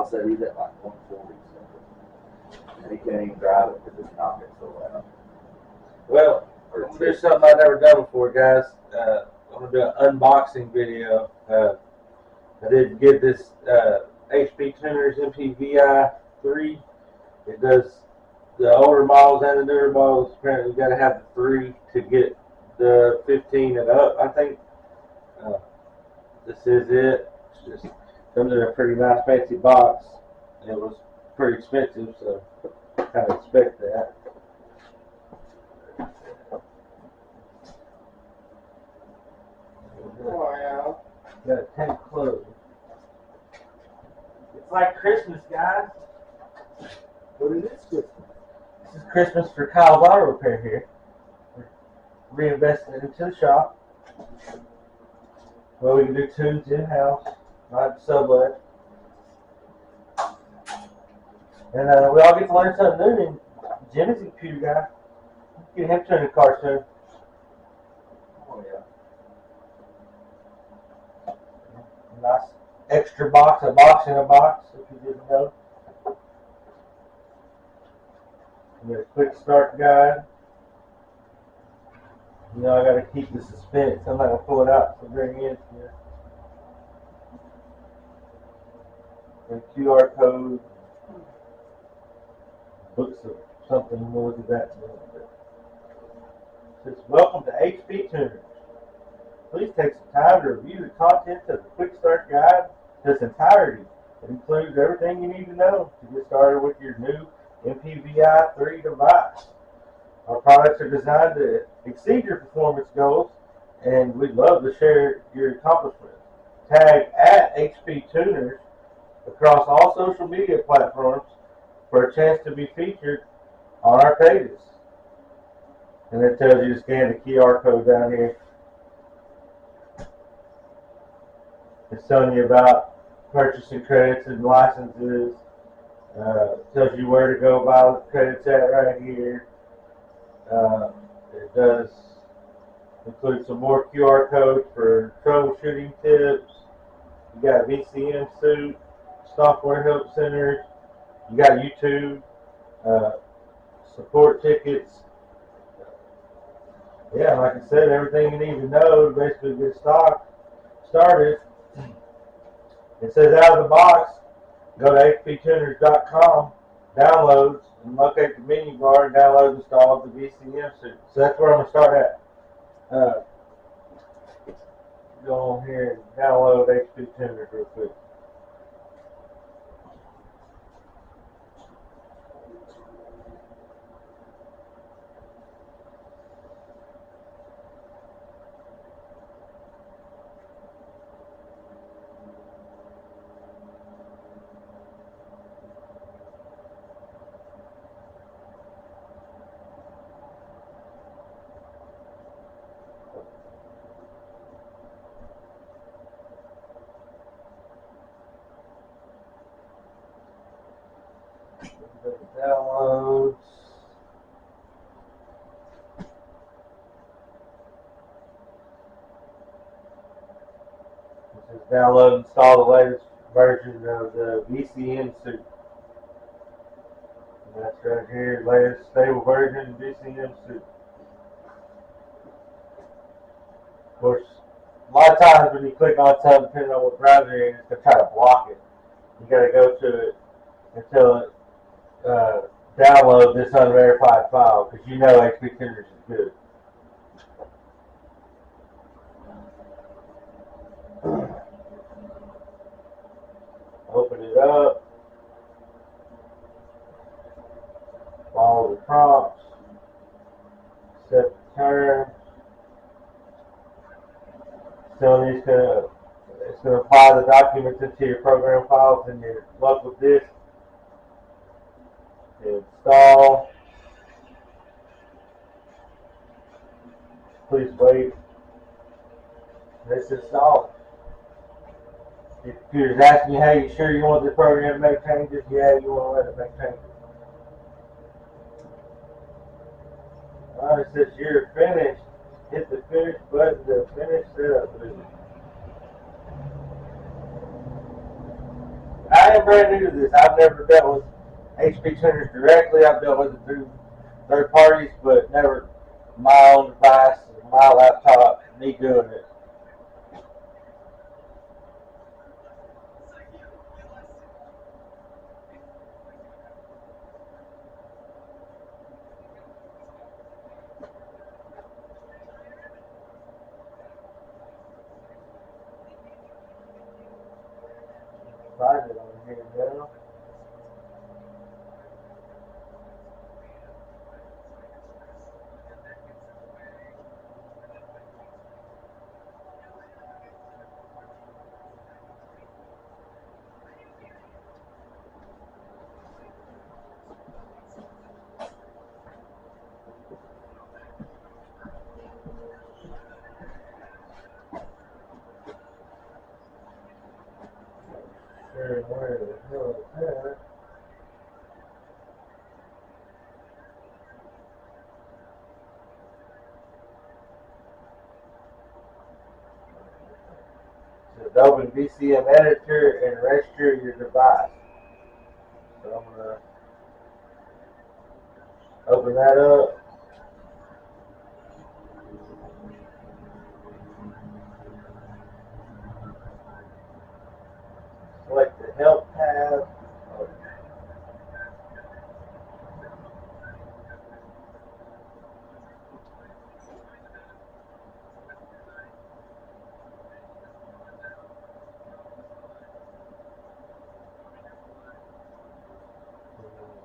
Kyle said he's at like 140, and he can't even drive it because it's knocking so loud. Well, I'm going to do something I've never done before, guys. I'm going to do an unboxing video. I did get this HP Tuners MPVI 3. It does the older models and the newer models. Apparently, you got to have the 3 to get the 15 and up, I think. This is it. It's just comes in a pretty nice fancy box. It was pretty expensive, so I kind of expect that. Wow. Got a tank closed. It's like Christmas, guys. What is this Christmas? This is Christmas for Kyle's Auto Repair here. We're reinvesting into the shop. Well, we can do tunes in-house, not sublet. And we all get to learn something new. And Jim is a computer guy. Get him turning the car soon. Oh, yeah. Nice extra box, a box in a box, if you didn't know. We got a quick start guide. You know, I got to keep the suspense. I'm not going to pull it out to bring in here. And QR code. Books of something. We'll look at that in a little bit. It says, welcome to HP Tuners. Please take some time to review the content of the Quick Start Guide in its entirety. It includes everything you need to know to get started with your new MPVI 3 device. Our products are designed to exceed your performance goals, and we'd love to share your accomplishments. Tag at HP Tuners across all social media platforms for a chance to be featured on our pages. And it tells you to scan the QR code down here. It's telling you about purchasing credits and licenses. Tells you where to go buy the credits at right here. It does include some more QR codes for troubleshooting tips. You got VCM Suite, Software Help Centers. You got YouTube, support tickets. Yeah, like I said, everything you need to know to basically get started. It says out of the box, go to hptuners.com, downloads, and locate the menu bar and download and install the VCM suite. So that's where I'm going to start at. Go on here and download HP Tuners real quick. Downloads. This is download and install the latest version of the VCM suite. And that's right here, latest stable version of VCM suite. Of course, a lot of times when you click on something, depending on what browser you're in, it's going to try to block it. You got to go to it until it download this unverified file, because you know HP Tuners is good. Open it up. Follow the prompts. Set the terms. So it's going to apply the documents into your program files in your local disk. Install. Please wait. Let's install it. If your computer's asking you, hey, you sure you want the program to make changes? Yeah, you want to let it make changes. Alright, it says you're finished. Hit the finish button to finish setup. am brand new to this. I've never dealt with HP tuners directly. I've dealt with it through third parties, but never my own device, my laptop, me doing it. Find it on here now. Sure, where the hell is that? So open VCM editor and register your device. So I'm gonna open that up. Select the help tab.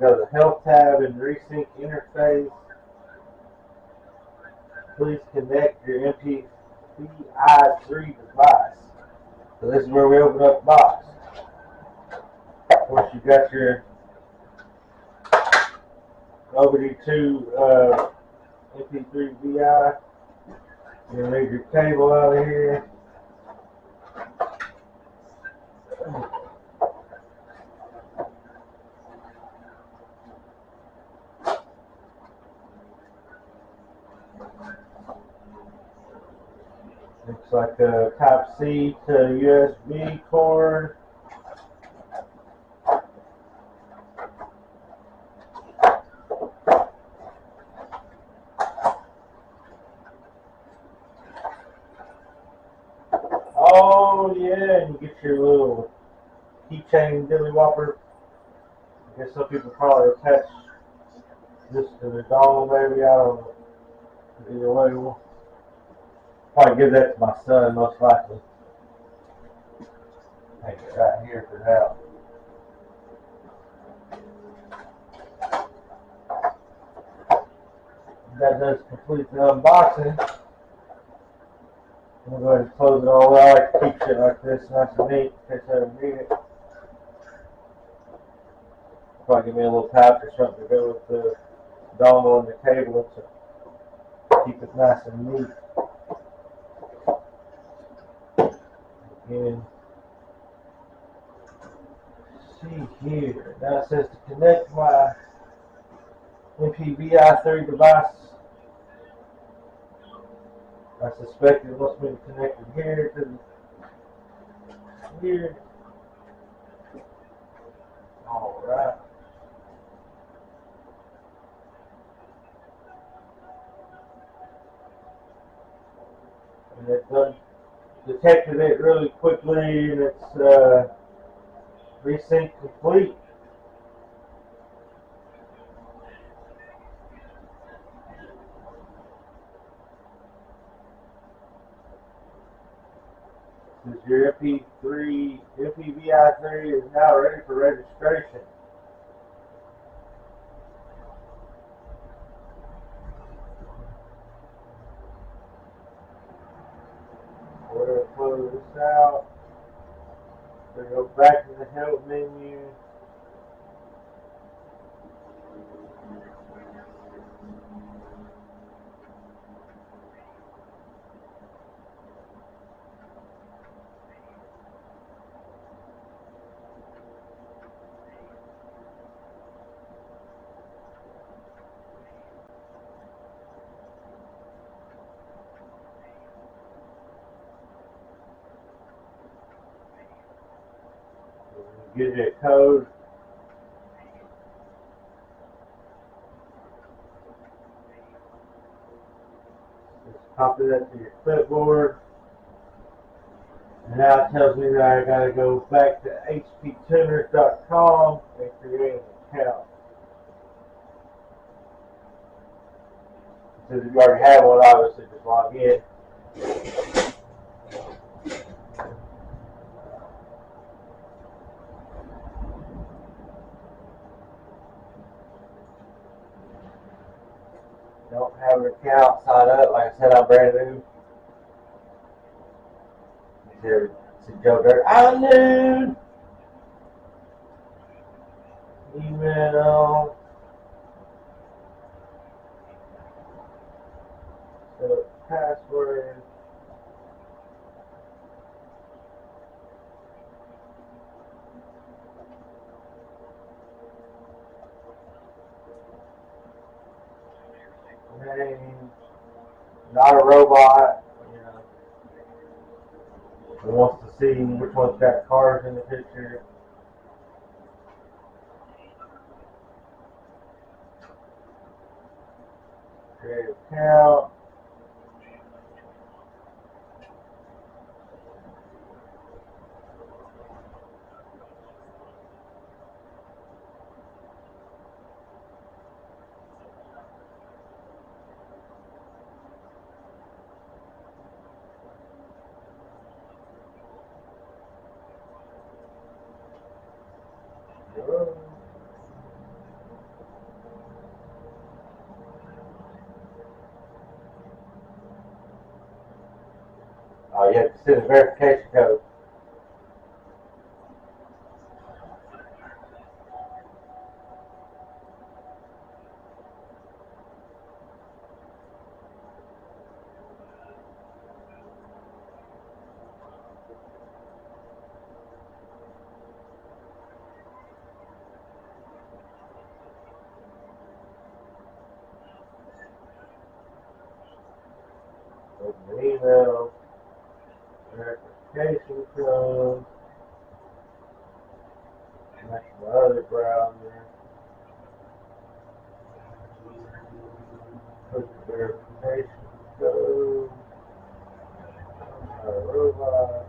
Go to the help tab and resync interface. Please connect your MPVI3 device. So this is where we open up the box. Of course, you got your OBD2 MP3 VI. You're gonna read your cable out of here. Looks like a Type-C to USB cord. Oh yeah, and you get your little keychain dilly whopper. I guess some people probably attach this to their dongle, maybe. I don't know. Either way, we'll probably give that to my son, most likely. Hang it right here for now. That does complete the unboxing. I'm going to go ahead and close it all out. I like to keep shit like this nice and neat in case I ever need it. Probably give me a little pouch or something to go with the dongle and the cable to keep it nice and neat. And see here. Now it says to connect my MPVI3 device. I suspect it wants me to connect it here to here. Alright. And it done detected it really quickly, and it's resync complete. Since your MPVI3 is now ready for registration. We're going to close this out. We're going to go back to the help menu. gives you a code. Just copy that to your clipboard. And now it tells me that I gotta go back to hptuners.com and create an account. Since if you already have one, obviously just log in. Don't have an account, sign up. Like I said, I'm brand new. Said Joe Dirt, I'm new. Email. So password. Name. Not a robot. You know. He wants to see which one's got cars in the picture. Create account. Oh, you have to send a verification code. Open the email. Verification code. That's my other browser. Put the verification code. I'm not a robot.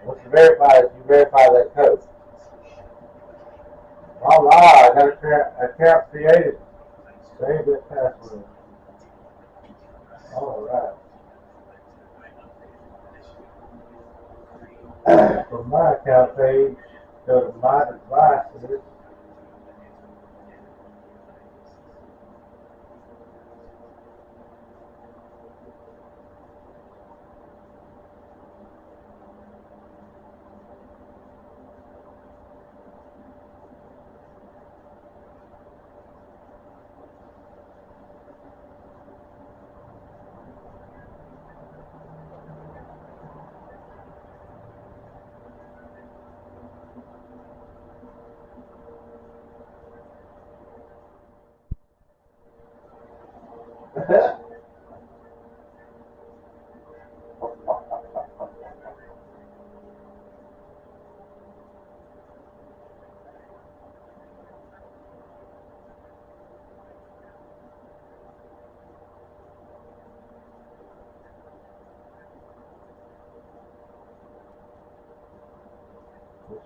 Once you verify that code. Voila, I got an account created. Save that password. Alright. From my account page, go to my devices.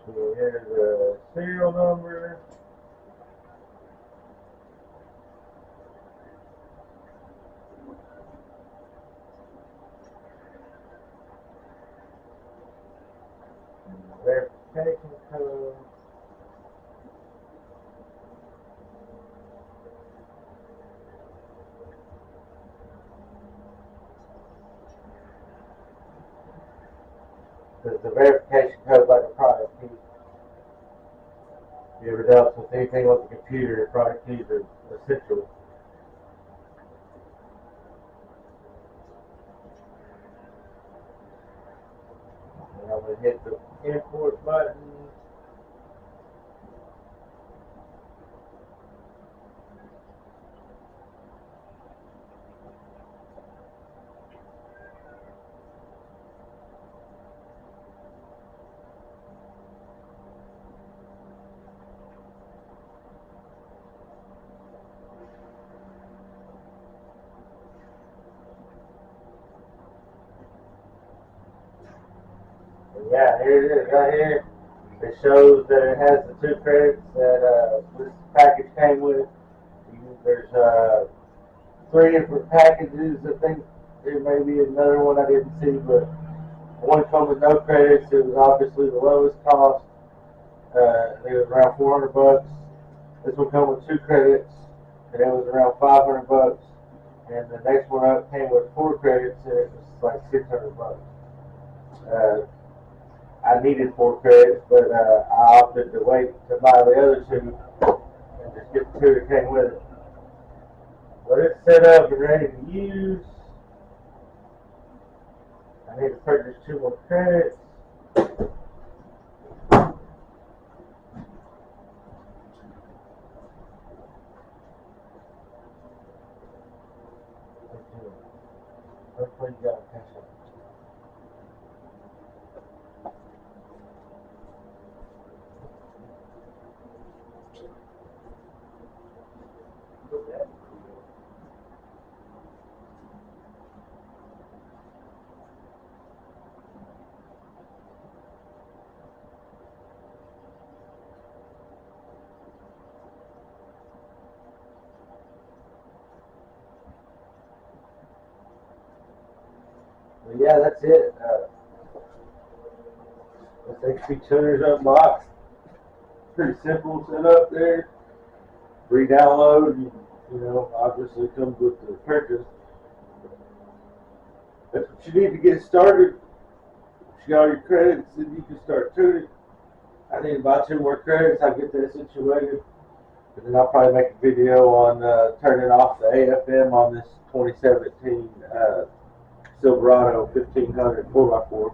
So here's the serial number. Verification code. Because the verification code like a product key. If you ever dealt with anything with the computer, your product keys are essential. And I'm going to hit the import button. Yeah, here it is, right here. It shows that it has the 2 credits that this package came with. There's 3 different packages. I think there may be another one I didn't see, but one come with no credits. It was obviously the lowest cost. It was around $400. This one come with 2 credits, and it was around $500. And the next one up came with 4 credits, and it was like $600. I needed 4 credits, but I opted to wait to buy the other 2 and just get the 2 that came with it. But it's set up and ready to use. I need to purchase 2 more credits. Hopefully you got a cash out. But yeah, that's it. That's HP Tuners Unboxed. Pretty simple setup there. Free download, you know, obviously comes with the purchase. That's what you need to get started. If you got all your credits, then you can start tuning. I need to buy 2 more credits. I'll get that situated. And then I'll probably make a video on turning off the AFM on this 2017 Silverado 1500 4x4.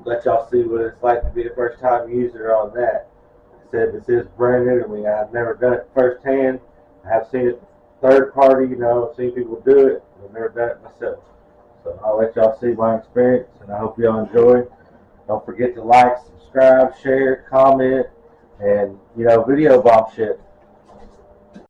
Let y'all see what it's like to be a first time user on that. Like I said, this is brand new to me. I've never done it firsthand. I have seen it third party, you know, I've seen people do it. I've never done it myself. So I'll let y'all see my experience, and I hope y'all enjoy. Don't forget to like, subscribe, share, comment, and, you know, video bomb shit.